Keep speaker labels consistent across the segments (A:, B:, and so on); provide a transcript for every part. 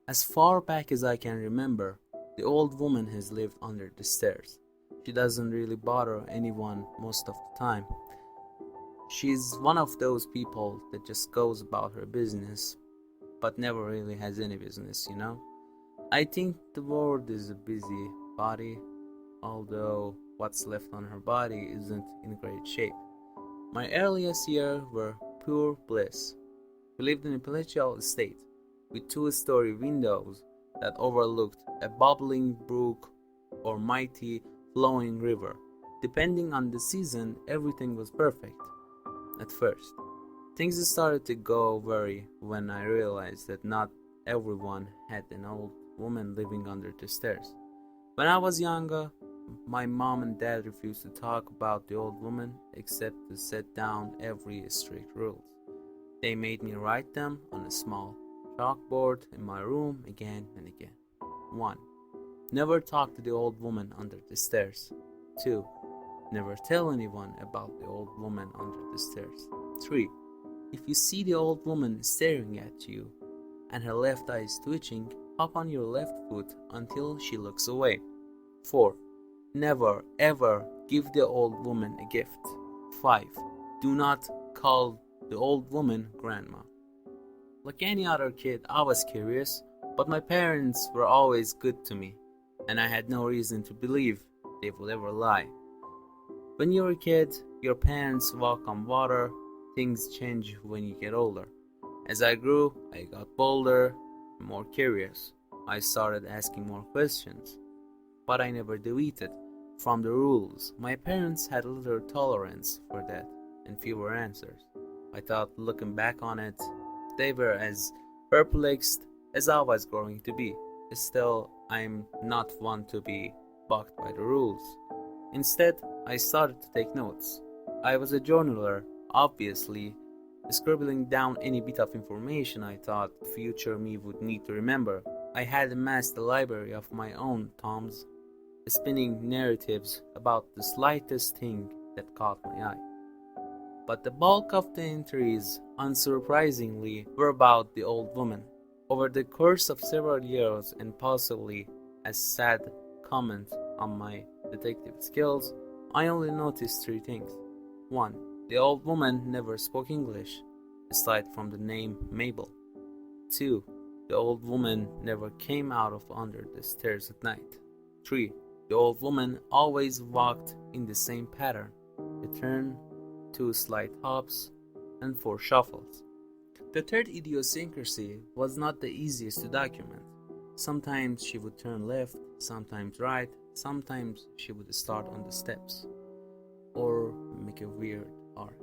A: As far back as I can remember, the old woman has lived under the stairs. She doesn't really bother anyone most of the time. She's one of those people that just goes about her business, but never really has any business. I think the world is a busy body, although what's left on her body isn't in great shape. My earliest years were pure bliss. We lived in a palatial estate with two-story windows that overlooked a bubbling brook or mighty flowing river. Depending on the season, everything was perfect. At first, things started to go worry when I realized that not everyone had an old woman living under the stairs. When I was younger, my mom and dad refused to talk about the old woman except to set down every strict rules. They made me write them on a small chalkboard in my room again and again. 1. Never talk to the old woman under the stairs. 2. Never tell anyone about the old woman under the stairs. 3. If you see the old woman staring at you and her left eye is twitching, hop on your left foot until she looks away. 4. Never ever give the old woman a gift. 5. Do not call the old woman grandma. Like any other kid, I was curious, but my parents were always good to me, and I had no reason to believe they would ever lie. When you're a kid, your parents walk on water. Things change when you get older. As I grew, I got bolder and more curious. I started asking more questions, but I never deviated from the rules. My parents had little tolerance for that and fewer answers. I thought, looking back on it, they were as perplexed as I was growing to be. Still, I'm not one to be bucked by the rules. Instead, I started to take notes. I was a journaler, obviously, scribbling down any bit of information I thought future me would need to remember. I had amassed a library of my own tomes, spinning narratives about the slightest thing that caught my eye. But the bulk of the entries, unsurprisingly, were about the old woman. Over the course of several years, and possibly as sad comment on my detective skills, I only noticed 3 things. 1. The old woman never spoke English, aside from the name Mabel. 2. The old woman never came out of under the stairs at night. 3. The old woman always walked in the same pattern: a turn, 2 slight hops, and 4 shuffles. The third idiosyncrasy was not the easiest to document. Sometimes she would turn left, sometimes right, sometimes she would start on the steps, or make a weird arc.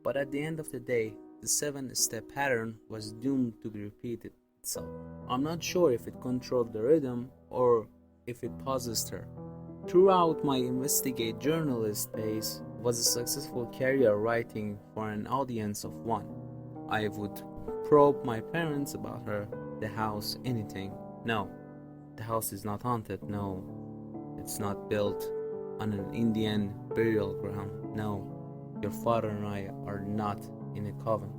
A: But at the end of the day, the 7-step pattern was doomed to be repeated itself. I'm not sure if it controlled the rhythm or if it possessed her. Throughout my investigate journalist phase was a successful career writing for an audience of 1. I would probe my parents about her, the house, anything. No, the house is not haunted. No, it's not built on an Indian burial ground. No, your father and I are not in a coven.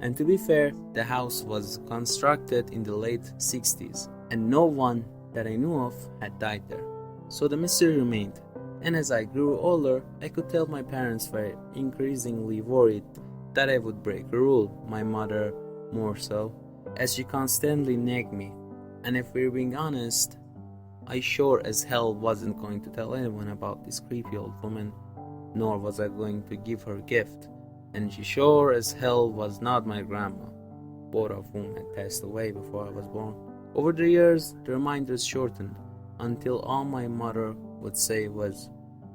A: And to be fair, the house was constructed in the late 60s, and no one that I knew of had died there. So the mystery remained, and as I grew older, I could tell my parents were increasingly worried that I would break a rule, my mother more so, as she constantly nagged me. And if we're being honest, I sure as hell wasn't going to tell anyone about this creepy old woman, nor was I going to give her a gift, and she sure as hell was not my grandma, both of whom had passed away before I was born. Over the years, the reminders shortened, until all my mother would say was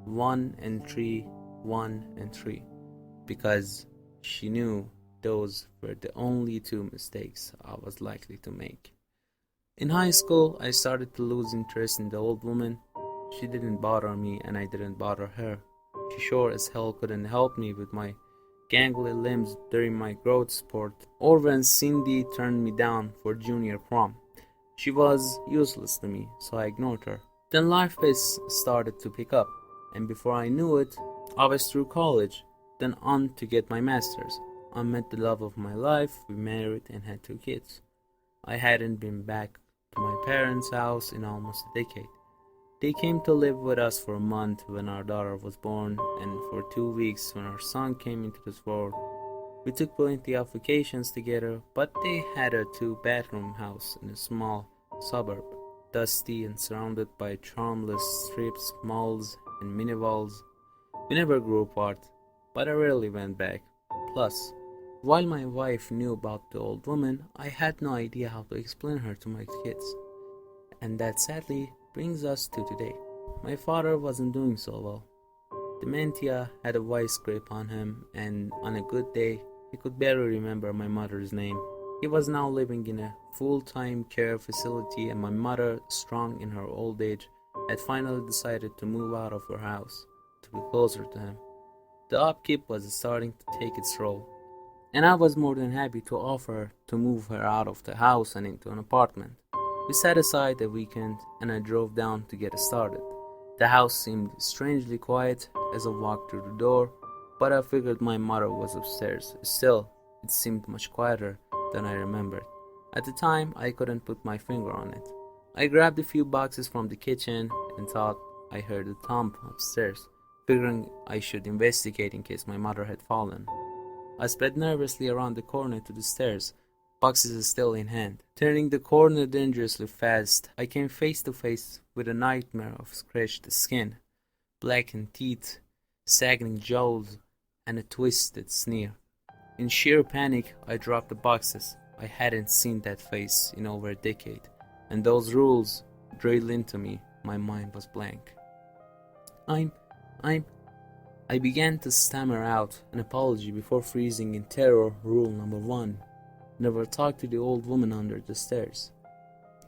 A: 1 and 3, 1 and 3, because she knew those were the only 2 mistakes I was likely to make. In high school, I started to lose interest in the old woman. She didn't bother me and I didn't bother her. She sure as hell couldn't help me with my gangly limbs during my growth spurt, or when Cindy turned me down for junior prom. She was useless to me, so I ignored her. Then life pace started to pick up, and before I knew it, I was through college, then on to get my master's. I met the love of my life, we married and had 2 kids. I hadn't been back to my parents' house in almost a decade. They came to live with us for a month when our daughter was born, and for 2 weeks when our son came into this world. We took plenty of vacations together, but they had a two-bedroom house in a small suburb, dusty and surrounded by charmless strips, malls, and mini malls. We never grew apart, but I rarely went back. Plus, while my wife knew about the old woman, I had no idea how to explain her to my kids. And that sadly brings us to today. My father wasn't doing so well. Dementia had a vice grip on him, and on a good day, he could barely remember my mother's name. He was now living in a full-time care facility, and my mother, strong in her old age, had finally decided to move out of her house to be closer to him. The upkeep was starting to take its toll, and I was more than happy to offer to move her out of the house and into an apartment. We set aside a weekend, and I drove down to get started. The house seemed strangely quiet as I walked through the door, but I figured my mother was upstairs. Still, it seemed much quieter than I remembered. At the time, I couldn't put my finger on it. I grabbed a few boxes from the kitchen and thought I heard a thump upstairs, figuring I should investigate in case my mother had fallen. I sped nervously around the corner to the stairs, boxes still in hand. Turning the corner dangerously fast, I came face to face with a nightmare of scratched skin, blackened teeth, sagging jaws, and a twisted sneer. In sheer panic, I dropped the boxes. I hadn't seen that face in over a decade, and those rules drilled into me. My mind was blank. I'm... I began to stammer out an apology before freezing in terror. Rule number 1. Never talk to the old woman under the stairs.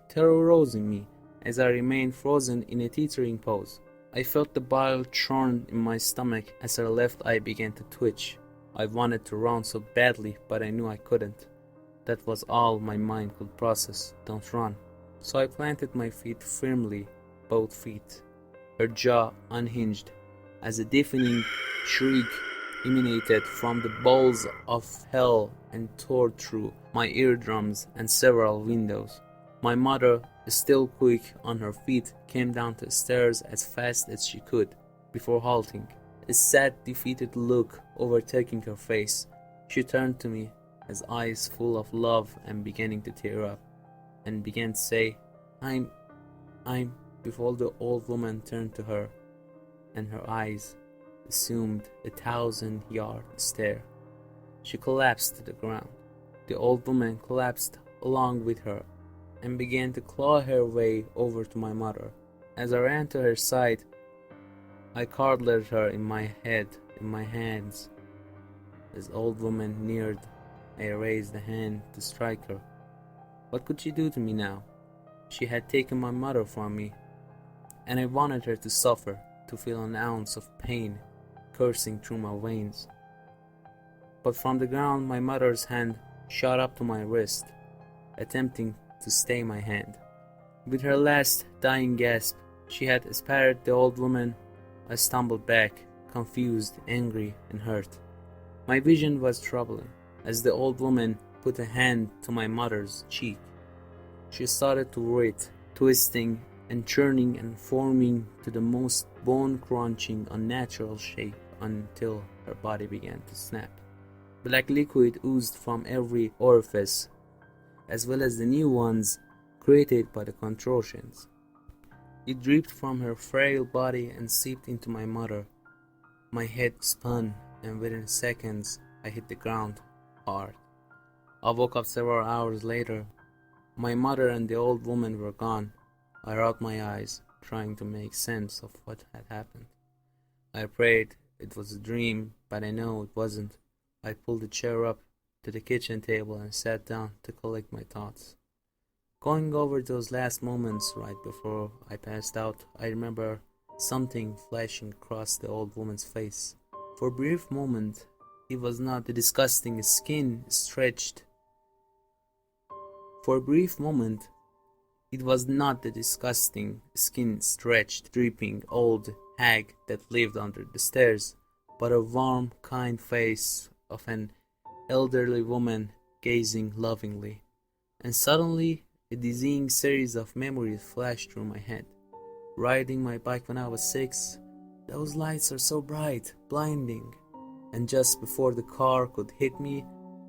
A: Terror rose in me as I remained frozen in a teetering pose. I felt the bile churn in my stomach as her left eye began to twitch. I wanted to run so badly, but I knew I couldn't. That was all my mind could process. Don't run. So I planted my feet firmly, both feet. Her jaw unhinged as a deafening shriek emanated from the bowels of hell and tore through my eardrums and several windows. My mother, still quick on her feet, came down the stairs as fast as she could, before halting. A sad, defeated look overtaking her face, she turned to me, as eyes full of love and beginning to tear up, and began to say, I'm... Before the old woman turned to her, and her eyes assumed a 1,000-yard stare. She collapsed to the ground. The old woman collapsed along with her, and began to claw her way over to my mother. As I ran to her side, I cuddled her in my hands. As the old woman neared, I raised a hand to strike her. What could she do to me now? She had taken my mother from me, and I wanted her to suffer, to feel an ounce of pain coursing through my veins. But from the ground my mother's hand shot up to my wrist, attempting to stay my hand. With her last dying gasp, she had aspired the old woman. I stumbled back, confused, angry, and hurt. My vision was troubling, as the old woman put a hand to my mother's cheek. She started to writhe, twisting and churning and forming to the most bone-crunching, unnatural shape until her body began to snap. Black liquid oozed from every orifice, as well as the new ones created by the contortions. It dripped from her frail body and seeped into my mother. My head spun, and within seconds I hit the ground hard. I woke up several hours later. My mother and the old woman were gone. I rubbed my eyes, trying to make sense of what had happened. I prayed it was a dream, but I know it wasn't. I pulled the chair up to the kitchen table and sat down to collect my thoughts. Going over those last moments right before I passed out, I remember something flashing across the old woman's face. For a brief moment, it was not the disgusting skin stretched. For a brief moment, it was not the disgusting, skin-stretched, dripping old hag that lived under the stairs, but a warm, kind face of an elderly woman gazing lovingly. And suddenly, a dizzying series of memories flashed through my head. Riding my bike when I was 6, those lights are so bright, blinding. And just before the car could hit me,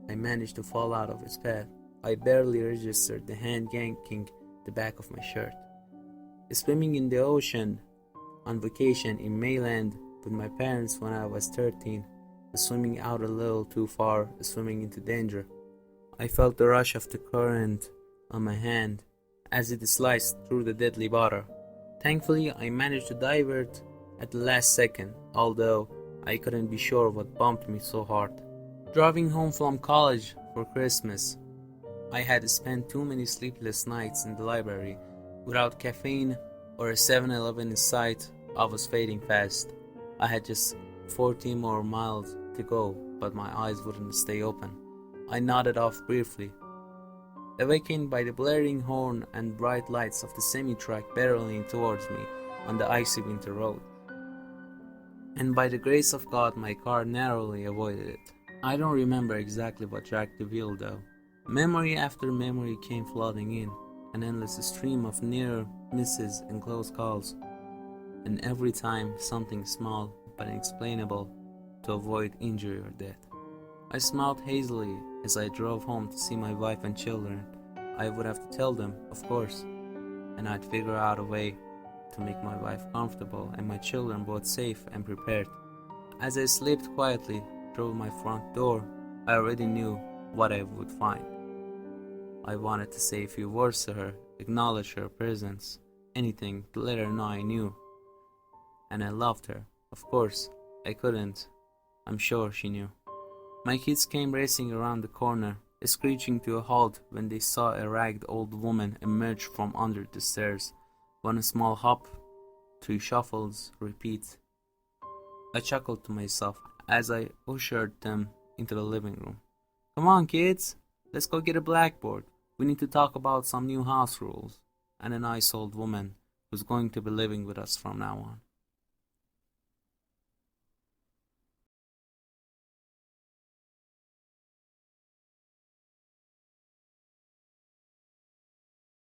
A: I managed to fall out of its path. I barely registered the hand yanking the back of my shirt. Swimming in the ocean on vacation in Mainland with my parents when I was 13, swimming out a little too far, swimming into danger. I felt the rush of the current on my hand as it sliced through the deadly water. Thankfully, I managed to divert at the last second, although I couldn't be sure what bumped me so hard. Driving home from college for Christmas, I had spent too many sleepless nights in the library. Without caffeine or a 7-Eleven in sight, I was fading fast. I had just 14 more miles to go, but my eyes wouldn't stay open. I nodded off briefly, awakened by the blaring horn and bright lights of the semi-truck barreling towards me on the icy winter road. And by the grace of God, my car narrowly avoided it. I don't remember exactly what jacked the wheel though. Memory after memory came flooding in, an endless stream of near misses and close calls, and every time something small but inexplainable to avoid injury or death. I smiled hazily as I drove home to see my wife and children. I would have to tell them, of course, and I'd figure out a way to make my wife comfortable and my children both safe and prepared. As I slipped quietly through my front door, I already knew what I would find. I wanted to say a few words to her, acknowledge her presence, anything to let her know I knew. And I loved her. Of course, I couldn't. I'm sure she knew. My kids came racing around the corner, screeching to a halt when they saw a ragged old woman emerge from under the stairs. 1 small hop, 3 shuffles, repeat. I chuckled to myself as I ushered them into the living room. Come on, kids, let's go get a blackboard. We need to talk about some new house rules. And a nice old woman who's going to be living with us from now on.